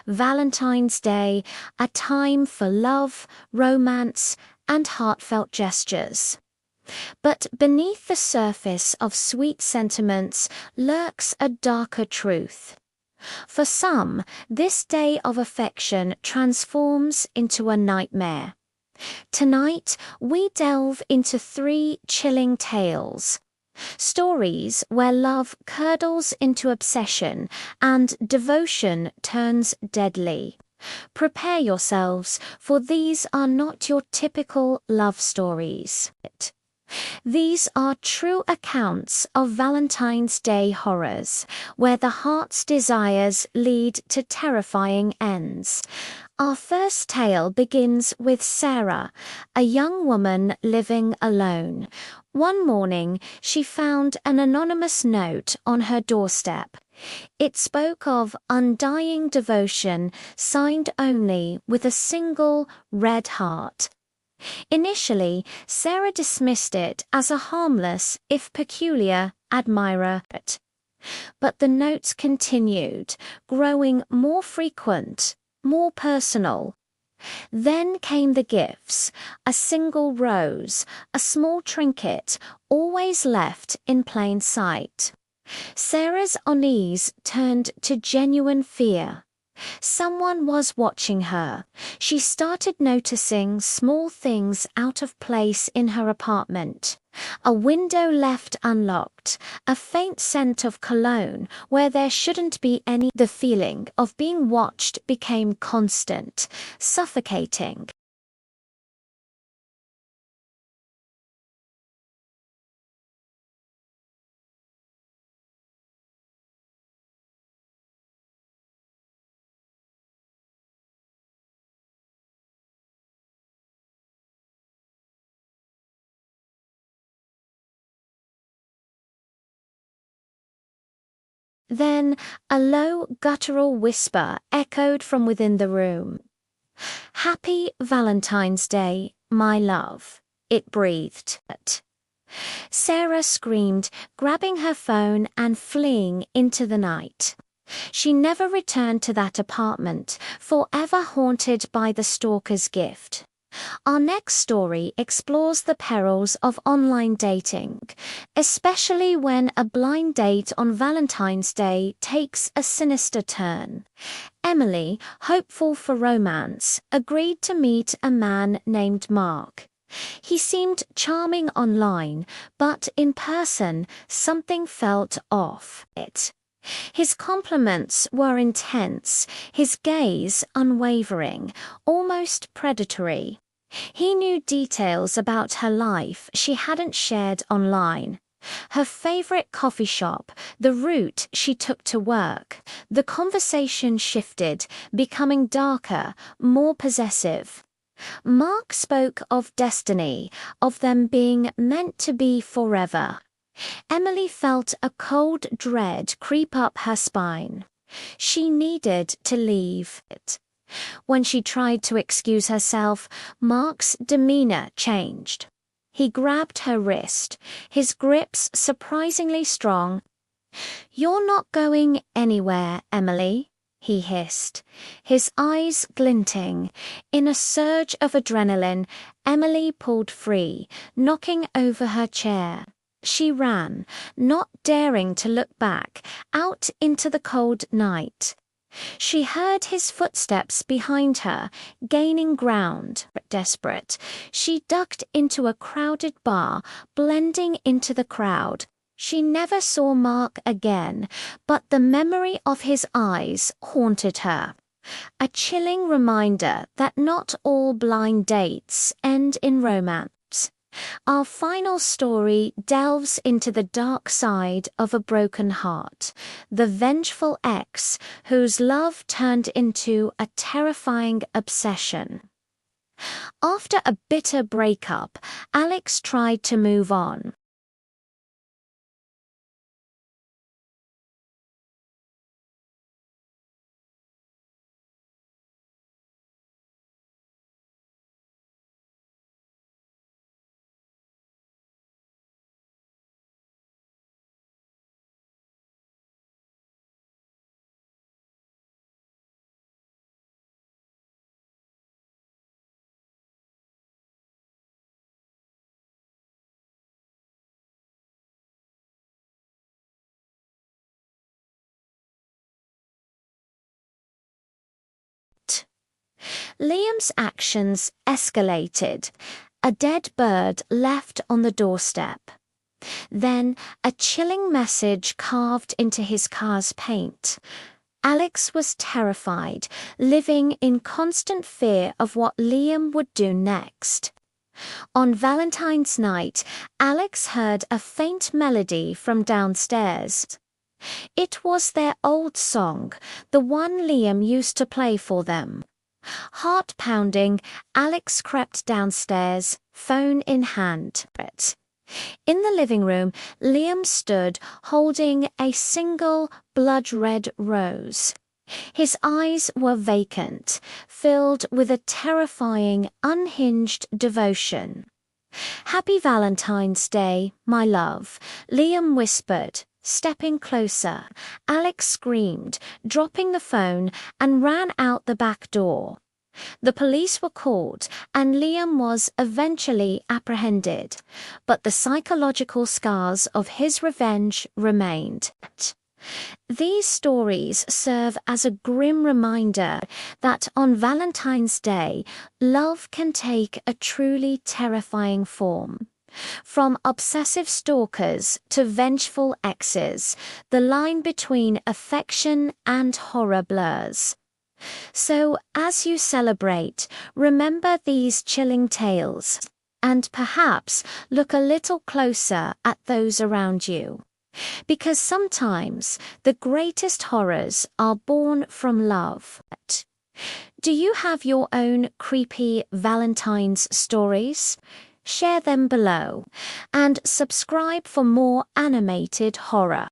Valentine's Day, a time for love, romance, and heartfelt gestures. But beneath the surface of sweet sentiments lurks a darker truth. For some, this day of affection transforms into a nightmare. Tonight, we delve into 3 chilling tales. Stories where love curdles into obsession and devotion turns deadly. Prepare yourselves, for these are not your typical love stories. These are true accounts of Valentine's Day horrors, where the heart's desires lead to terrifying ends. Our first tale begins with Sarah, a young woman living alone. One morning, she found an anonymous note on her doorstep. It spoke of undying devotion, signed only with a single red heart. Initially, Sarah dismissed it as a harmless, if peculiar, admirer. But the notes continued, growing more frequent, more personal. Then came the gifts, a single rose, a small trinket, always left in plain sight. Sarah's unease turned to genuine fear. Someone was watching her. She started noticing small things out of place in her apartment. A window left unlocked, a faint scent of cologne where there shouldn't be any. The feeling of being watched became constant, suffocating. Then a low, guttural whisper echoed from within the room. "Happy Valentine's Day, my love," it breathed. Sarah screamed, grabbing her phone and fleeing into the night. She never returned to that apartment, forever haunted by the stalker's gift. Our next story explores the perils of online dating, especially when a blind date on Valentine's Day takes a sinister turn. Emily, hopeful for romance, agreed to meet a man named Mark. He seemed charming online, but in person, something felt off. His compliments were intense, his gaze unwavering, almost predatory. He knew details about her life she hadn't shared online. Her favorite coffee shop, the route she took to work. The conversation shifted, becoming darker, more possessive. Mark spoke of destiny, of them being meant to be forever. Emily felt a cold dread creep up her spine. She needed to leave. When she tried to excuse herself, Mark's demeanor changed. He grabbed her wrist, his grips surprisingly strong. "You're not going anywhere, Emily," he hissed, his eyes glinting. In a surge of adrenaline, Emily pulled free, knocking over her chair. She ran, not daring to look back, out into the cold night. She heard his footsteps behind her, gaining ground. Desperate, she ducked into a crowded bar, blending into the crowd. She never saw Mark again, but the memory of his eyes haunted her. A chilling reminder that not all blind dates end in romance. Our final story delves into the dark side of a broken heart, the vengeful ex whose love turned into a terrifying obsession. After a bitter breakup, Alex tried to move on. Liam's actions escalated. A dead bird left on the doorstep. Then a chilling message carved into his car's paint. Alex was terrified, living in constant fear of what Liam would do next. On Valentine's night, Alex heard a faint melody from downstairs. It was their old song, the one Liam used to play for them. Heart pounding, Alex crept downstairs, phone in hand. In the living room, Liam stood holding a single blood-red rose. His eyes were vacant, filled with a terrifying, unhinged devotion. "Happy Valentine's Day, my love," Liam whispered, stepping closer. Alex screamed, dropping the phone, and ran out the back door. The police were called, and Liam was eventually apprehended, but the psychological scars of his revenge remained. These stories serve as a grim reminder that on Valentine's Day, love can take a truly terrifying form. From obsessive stalkers to vengeful exes, the line between affection and horror blurs. So, as you celebrate, remember these chilling tales, and perhaps look a little closer at those around you. Because sometimes the greatest horrors are born from love. Do you have your own creepy Valentine's stories? Share them below, and subscribe for more animated horror.